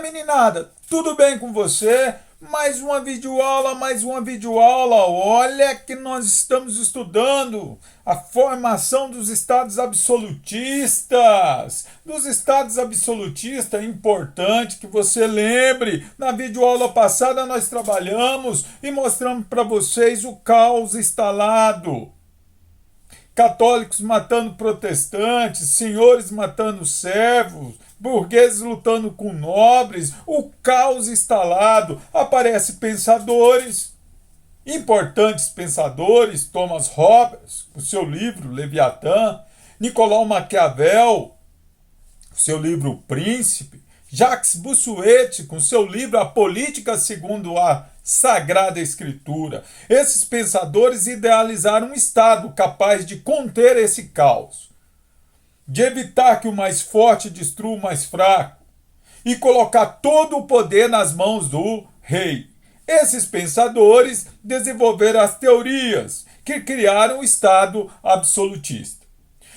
meninada, tudo bem com você? Mais uma videoaula, mais uma videoaula. Olha que nós estamos estudando a formação dos estados absolutistas. Dos estados absolutistas, é importante que você lembre. Na videoaula passada nós trabalhamos e mostramos para vocês o caos instalado. Católicos matando protestantes, senhores matando servos, burgueses lutando com nobres, o caos instalado. Aparecem pensadores, importantes pensadores, Thomas Hobbes, com seu livro Leviatã, Nicolau Maquiavel, com seu livro O Príncipe, Jacques Bossuet, com seu livro A Política segundo a Sagrada Escritura. Esses pensadores idealizaram um Estado capaz de conter esse caos, de evitar que o mais forte destrua o mais fraco e colocar todo o poder nas mãos do rei. Esses pensadores desenvolveram as teorias que criaram o Estado absolutista.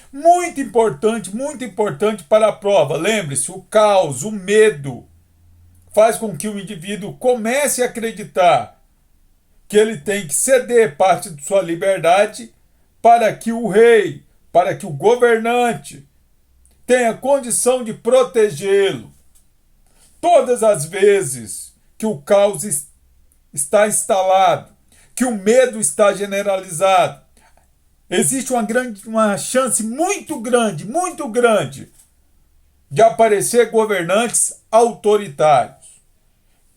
Muito importante para a prova. Lembre-se, o caos, o medo, faz com que o indivíduo comece a acreditar que ele tem que ceder parte de sua liberdade para que o rei, para que o governante tenha condição de protegê-lo. Todas as vezes que o caos está instalado, que o medo está generalizado, existe uma chance muito grande de aparecer governantes autoritários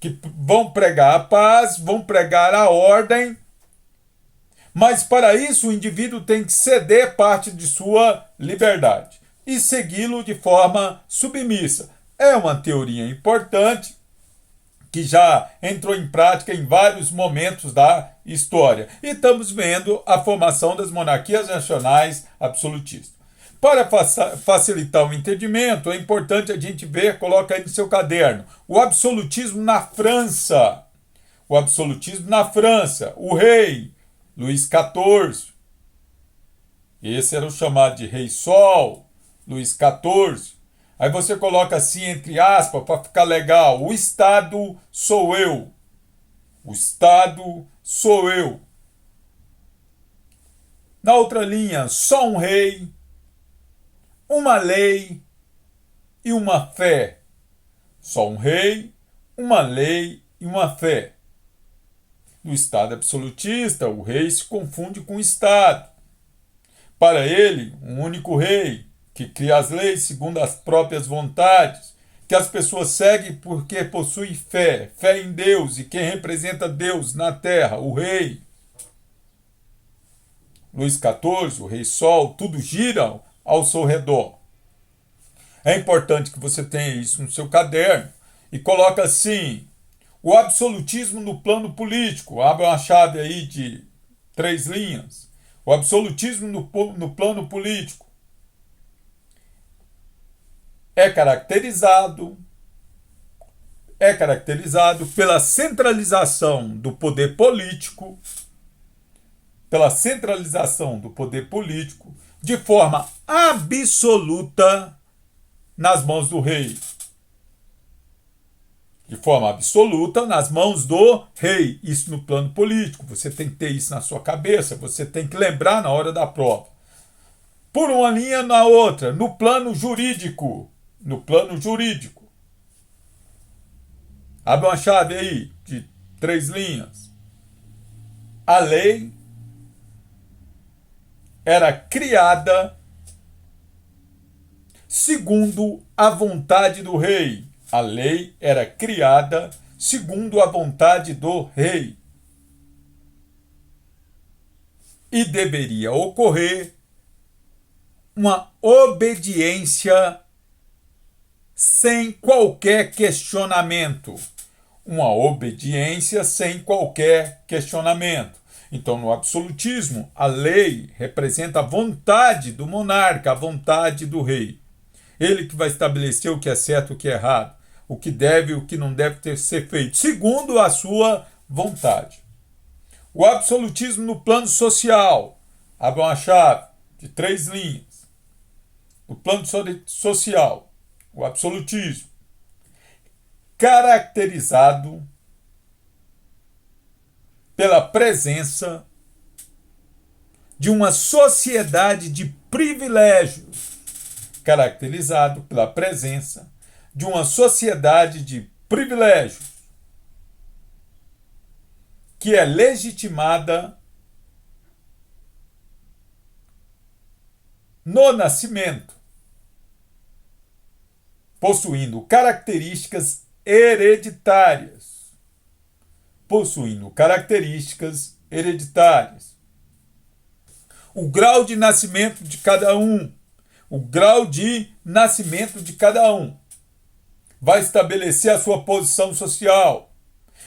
que vão pregar a paz, vão pregar a ordem, mas para isso o indivíduo tem que ceder parte de sua liberdade e segui-lo de forma submissa. É uma teoria importante que já entrou em prática em vários momentos da história. E estamos vendo a formação das monarquias nacionais absolutistas. Para facilitar o entendimento, é importante a gente ver, coloca aí no seu caderno, o absolutismo na França. O absolutismo na França. O rei, Luís XIV. Esse era o chamado de Rei Sol, Luís XIV. Aí você coloca assim, entre aspas, para ficar legal, o Estado sou eu. O Estado sou eu. Na outra linha, só um rei, uma lei e uma fé. Só um rei, uma lei e uma fé. No Estado absolutista, o rei se confunde com o Estado. Para ele, um único rei, que cria as leis segundo as próprias vontades, que as pessoas seguem porque possuem fé em Deus, e quem representa Deus na terra, o rei. Luís XIV, o Rei Sol, tudo gira ao seu redor. É importante que você tenha isso no seu caderno e coloca assim, o absolutismo no plano político, abre uma chave aí de 3 linhas, o absolutismo no plano político é caracterizado pela centralização do poder político, de forma absoluta nas mãos do rei. De forma absoluta nas mãos do rei. Isso no plano político. Você tem que ter isso na sua cabeça. Você tem que lembrar na hora da prova. Por uma linha na outra. No plano jurídico. Abre uma chave aí de 3 linhas. A lei era criada segundo a vontade do rei. A lei era criada segundo a vontade do rei. E deveria ocorrer uma obediência sem qualquer questionamento. Então, no absolutismo, a lei representa a vontade do monarca, a vontade do rei. Ele que vai estabelecer o que é certo e o que é errado, o que deve e o que não deve ser feito, segundo a sua vontade. O absolutismo no plano social, abre uma chave de 3 linhas. No plano social, o absolutismo caracterizado pela presença de uma sociedade de privilégios, caracterizado pela presença de uma sociedade de privilégios, que é legitimada no nascimento, possuindo características hereditárias. O grau de nascimento de cada um, vai estabelecer a sua posição social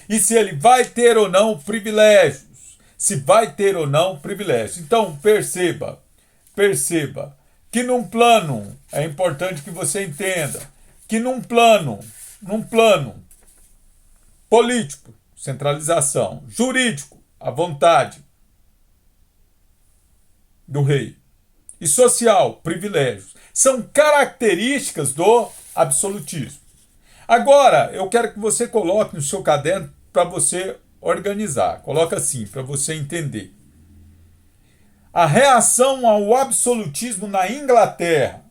e se ele vai ter ou não privilégios. Então, perceba que num plano, é importante que você entenda, que num plano político, centralização, jurídico, a vontade do rei, e social, privilégios, são características do absolutismo. Agora, eu quero que você coloque no seu caderno para você organizar. Coloca assim, para você entender. A reação ao absolutismo na Inglaterra.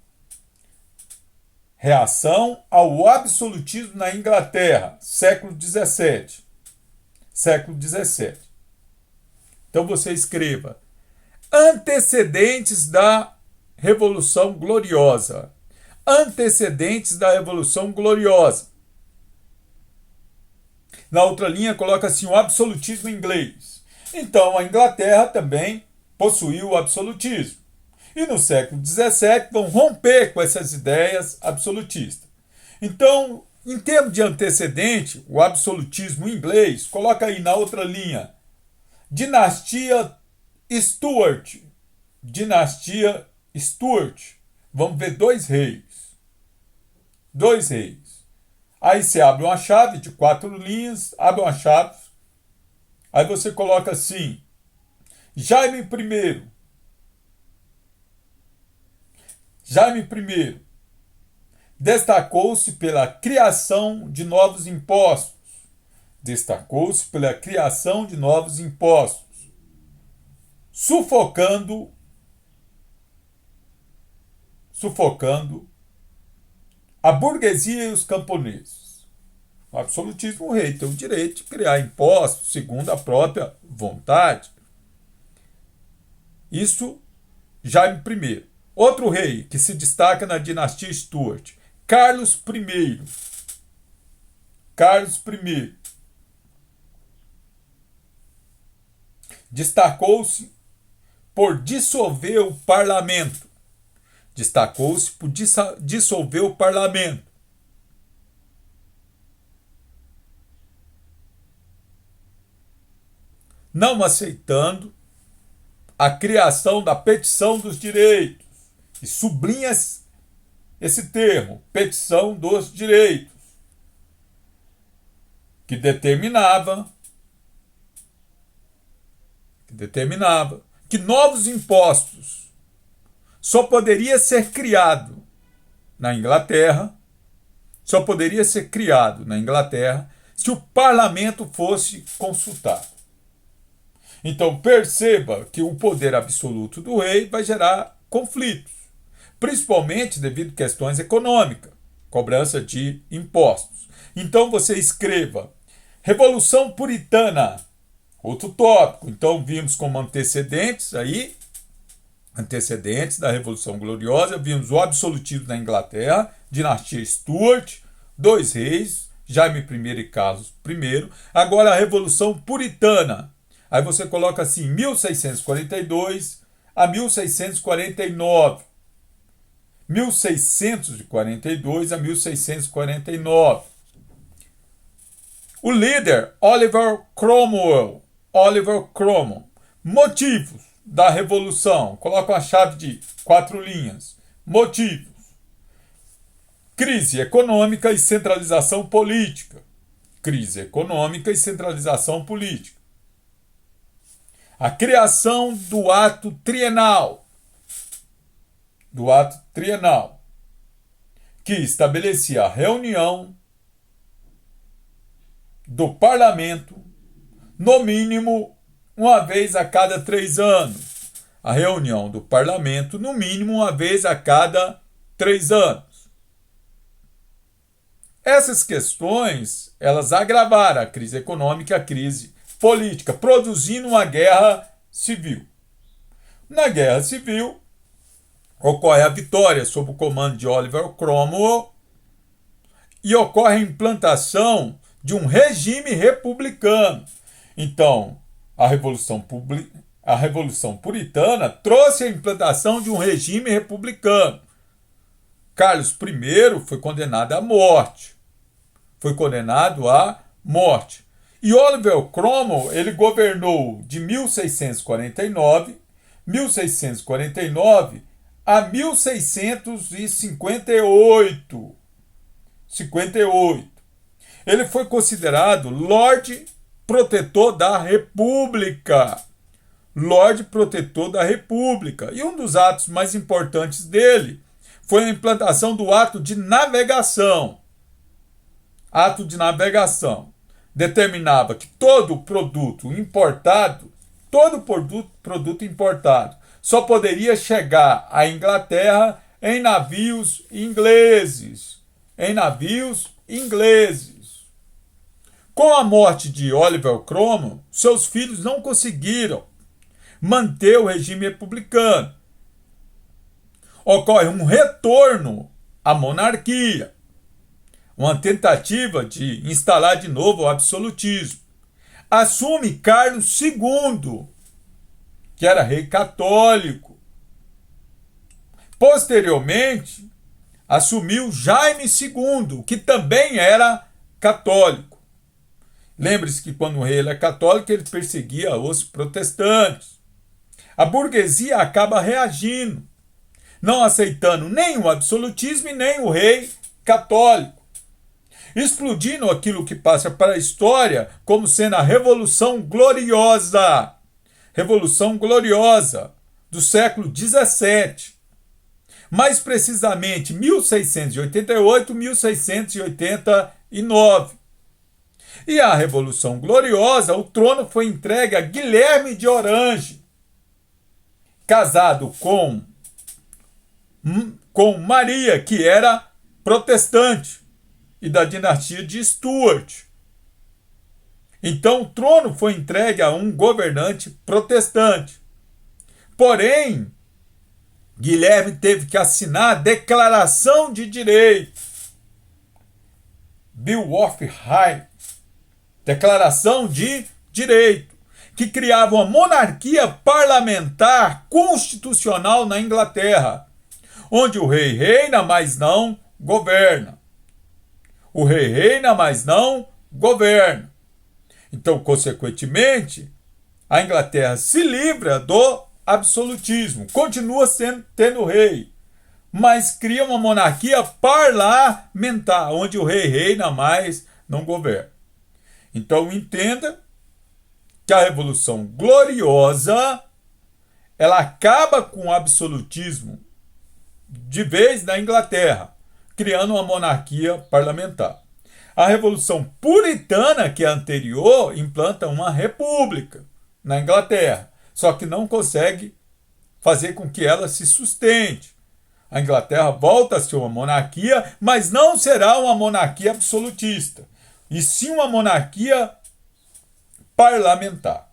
Século XVII. Então você escreva: antecedentes da Revolução Gloriosa. Na outra linha, coloca assim: o absolutismo inglês. Então, a Inglaterra também possuiu o absolutismo. E no século XVII vão romper com essas ideias absolutistas. Então, em termos de antecedente, o absolutismo inglês, coloca aí na outra linha: dinastia Stuart. Vamos ver dois reis. Aí você abre uma chave de 4 linhas, aí você coloca assim: Jaime I destacou-se pela criação de novos impostos. Sufocando a burguesia e os camponeses. No absolutismo, o rei tem o direito de criar impostos segundo a própria vontade. Isso, Jaime I. Outro rei que se destaca na dinastia Stuart, Carlos I. Destacou-se por dissolver o parlamento. Não aceitando a criação da petição dos direitos. E sublinha esse termo, petição dos direitos, que determinava que novos impostos só poderia ser criado na Inglaterra se o parlamento fosse consultado. Então perceba que o poder absoluto do rei vai gerar conflitos, principalmente devido a questões econômicas, cobrança de impostos. Então você escreva: Revolução Puritana, outro tópico. Então vimos como antecedentes da Revolução Gloriosa, vimos o absolutismo na Inglaterra, dinastia Stuart, 2 reis, Jaime I e Carlos I. Agora a Revolução Puritana. Aí você coloca assim: 1642 a 1649. 1642 a 1649. O líder Oliver Cromwell. Motivos da Revolução. Coloca uma chave de 4 linhas. Motivos: crise econômica e centralização política. A criação do ato trienal, que estabelecia a reunião do parlamento, no mínimo uma vez a cada 3 anos. A reunião do parlamento, no mínimo uma vez a cada 3 anos. Essas questões, elas agravaram a crise econômica e a crise política, produzindo uma guerra civil. Na guerra civil, ocorre a vitória sob o comando de Oliver Cromwell e ocorre a implantação de um regime republicano. Então, a Revolução Puritana trouxe a implantação de um regime republicano. Carlos I foi condenado à morte. E Oliver Cromwell, ele governou de 1649 a 1658. Ele foi considerado Lorde Protetor da República. E um dos atos mais importantes dele foi a implantação do ato de navegação. Determinava que todo produto importado só poderia chegar à Inglaterra em navios ingleses. Com a morte de Oliver Cromwell, seus filhos não conseguiram manter o regime republicano. Ocorre um retorno à monarquia, uma tentativa de instalar de novo o absolutismo. Assume Carlos II, que era rei católico. Posteriormente, assumiu Jaime II, que também era católico. Lembre-se que quando o rei era católico, ele perseguia os protestantes. A burguesia acaba reagindo, não aceitando nem o absolutismo e nem o rei católico, explodindo aquilo que passa para a história como sendo a Revolução Gloriosa do século XVII, mais precisamente 1688-1689. E a Revolução Gloriosa, o trono foi entregue a Guilherme de Orange, casado com Maria, que era protestante e da dinastia de Stuart. Então o trono foi entregue a um governante protestante. Porém, Guilherme teve que assinar a Declaração de Direitos, Bill of Rights, Declaração de Direito, que criava uma monarquia parlamentar constitucional na Inglaterra, onde o rei reina, mas não governa. Então, consequentemente, a Inglaterra se livra do absolutismo, continua tendo rei, mas cria uma monarquia parlamentar, onde o rei reina, mas não governa. Então, entenda que a Revolução Gloriosa, ela acaba com o absolutismo de vez na Inglaterra, criando uma monarquia parlamentar. A Revolução Puritana, que é anterior, implanta uma república na Inglaterra, só que não consegue fazer com que ela se sustente. A Inglaterra volta a ser uma monarquia, mas não será uma monarquia absolutista, e sim uma monarquia parlamentar.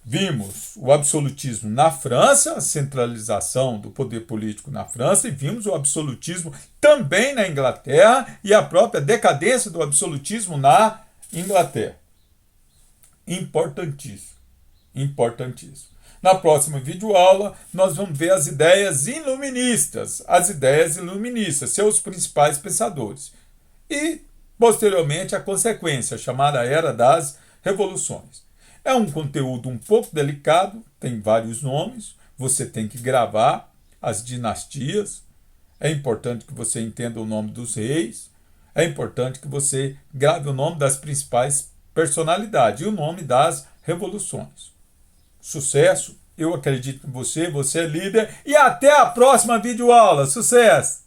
Vimos o absolutismo na França, a centralização do poder político na França, e vimos o absolutismo também na Inglaterra e a própria decadência do absolutismo na Inglaterra. Importantíssimo. Na próxima videoaula, nós vamos ver as ideias iluministas, seus principais pensadores. E, posteriormente, a consequência, a chamada Era das Revoluções. É um conteúdo um pouco delicado, tem vários nomes, você tem que gravar as dinastias, é importante que você entenda o nome dos reis, é importante que você grave o nome das principais personalidades e o nome das revoluções. Sucesso, eu acredito em você, você é líder, e até a próxima videoaula. Sucesso!